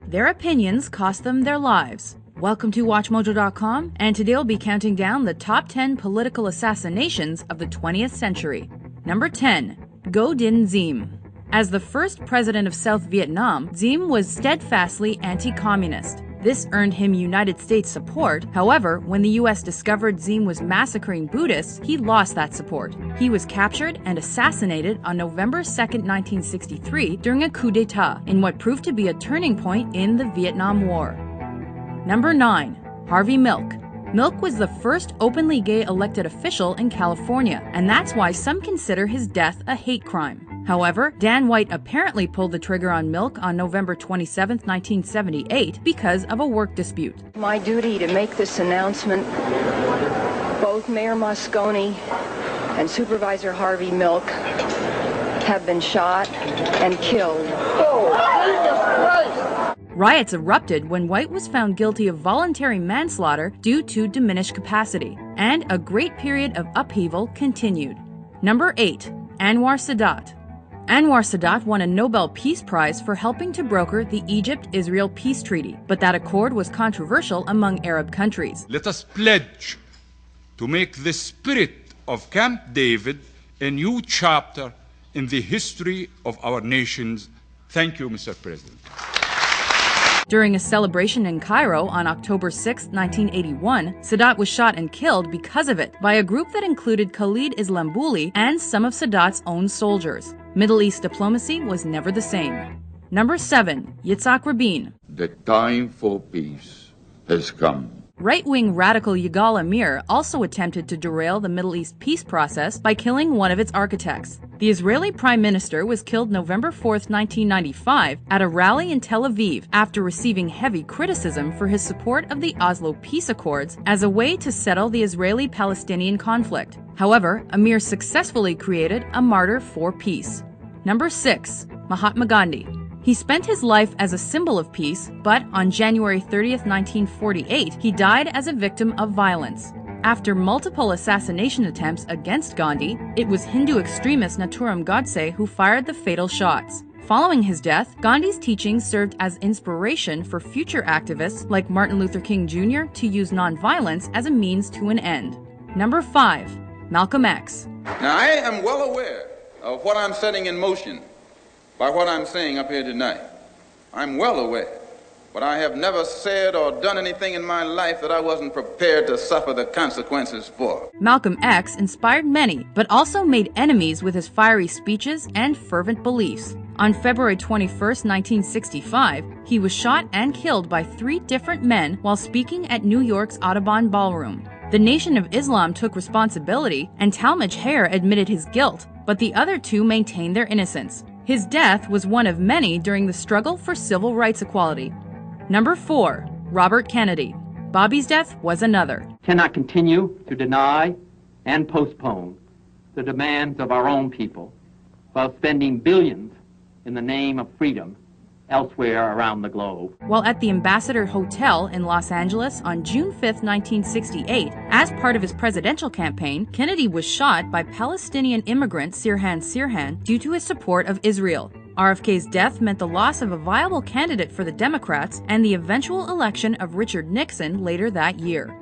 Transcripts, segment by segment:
Their opinions cost them their lives. Welcome to WatchMojo.com, and today we'll be counting down the top 10 political assassinations of the 20th century. Number 10. Ngo Dinh Diem. As the first president of South Vietnam, Diem was steadfastly anti-communist. This earned him United States support. However, when the U.S. discovered Diem was massacring Buddhists, he lost that support. He was captured and assassinated on November 2, 1963, during a coup d'etat, in what proved to be a turning point in the Vietnam War. Number 9. Harvey Milk. Milk was the first openly gay elected official in California, and that's why some consider his death a hate crime. However, Dan White apparently pulled the trigger on Milk on November 27, 1978, because of a work dispute. My duty to make this announcement, both Mayor Moscone and Supervisor Harvey Milk have been shot and killed. Riots erupted when White was found guilty of voluntary manslaughter due to diminished capacity, and a great period of upheaval continued. Number 8. Anwar Sadat. Anwar Sadat won a Nobel Peace Prize for helping to broker the Egypt-Israel peace treaty, but that accord was controversial among Arab countries. Let us pledge to make the spirit of Camp David a new chapter in the history of our nations. Thank you, Mr. President. During a celebration in Cairo on October 6, 1981, Sadat was shot and killed because of it by a group that included Khalid Islambouli and some of Sadat's own soldiers. Middle East diplomacy was never the same. Number 7. Yitzhak Rabin. The time for peace has come. Right-wing radical Yigal Amir also attempted to derail the Middle East peace process by killing one of its architects. The Israeli Prime Minister was killed November 4, 1995, at a rally in Tel Aviv after receiving heavy criticism for his support of the Oslo Peace Accords as a way to settle the Israeli-Palestinian conflict. However, Amir successfully created a martyr for peace. Number 6. Mahatma Gandhi. He spent his life as a symbol of peace, but on January 30, 1948, he died as a victim of violence. After multiple assassination attempts against Gandhi, it was Hindu extremist Nathuram Godse who fired the fatal shots. Following his death, Gandhi's teachings served as inspiration for future activists like Martin Luther King Jr. to use nonviolence as a means to an end. Number 5. Malcolm X. Now, I am well aware of what I'm setting in motion by what I'm saying up here tonight. I'm well aware, but I have never said or done anything in my life that I wasn't prepared to suffer the consequences for. Malcolm X inspired many, but also made enemies with his fiery speeches and fervent beliefs. On February 21, 1965, he was shot and killed by 3 different men while speaking at New York's Audubon Ballroom. The Nation of Islam took responsibility, and Talmadge Hayer admitted his guilt, but the other 2 maintained their innocence. His death was one of many during the struggle for civil rights equality. Number 4. Robert Kennedy. Bobby's death was another. Cannot continue to deny and postpone the demands of our own people while spending billions in the name of freedom elsewhere around the globe. While at the Ambassador Hotel in Los Angeles on June 5, 1968, as part of his presidential campaign, Kennedy was shot by Palestinian immigrant Sirhan Sirhan due to his support of Israel. RFK's death meant the loss of a viable candidate for the Democrats and the eventual election of Richard Nixon later that year.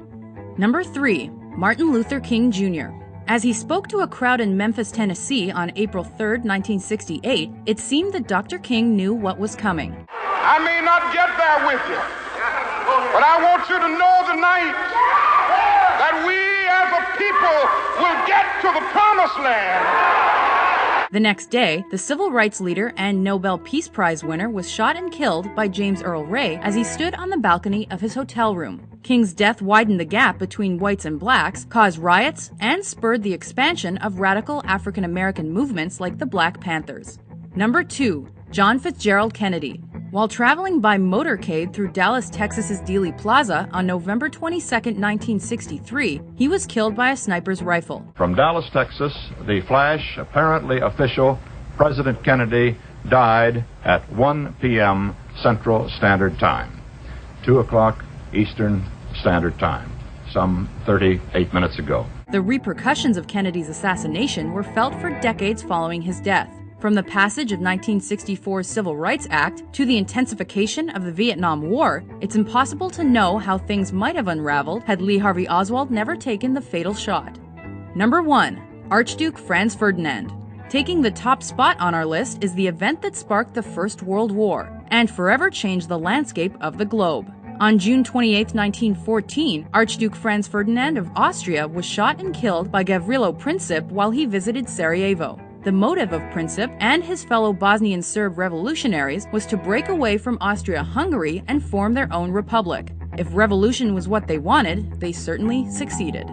Number 3. Martin Luther King Jr. As he spoke to a crowd in Memphis, Tennessee on April 3, 1968, it seemed that Dr. King knew what was coming. I may not get there with you, but I want you to know tonight that we as a people will get to the promised land. The next day, the civil rights leader and Nobel Peace Prize winner was shot and killed by James Earl Ray as he stood on the balcony of his hotel room. King's death widened the gap between whites and blacks, caused riots, and spurred the expansion of radical African American movements like the Black Panthers. Number 2. John Fitzgerald Kennedy. While traveling by motorcade through Dallas, Texas's Dealey Plaza on November 22, 1963, he was killed by a sniper's rifle. From Dallas, Texas, the flash, apparently official, President Kennedy died at 1 p.m. Central Standard Time, 2 o'clock Eastern Standard Time, some 38 minutes ago. The repercussions of Kennedy's assassination were felt for decades following his death. From the passage of 1964's Civil Rights Act to the intensification of the Vietnam War, it's impossible to know how things might have unraveled had Lee Harvey Oswald never taken the fatal shot. Number 1. Archduke Franz Ferdinand. Taking the top spot on our list is the event that sparked the First World War and forever changed the landscape of the globe. On June 28, 1914, Archduke Franz Ferdinand of Austria was shot and killed by Gavrilo Princip while he visited Sarajevo. The motive of Princip and his fellow Bosnian Serb revolutionaries was to break away from Austria-Hungary and form their own republic. If revolution was what they wanted, they certainly succeeded.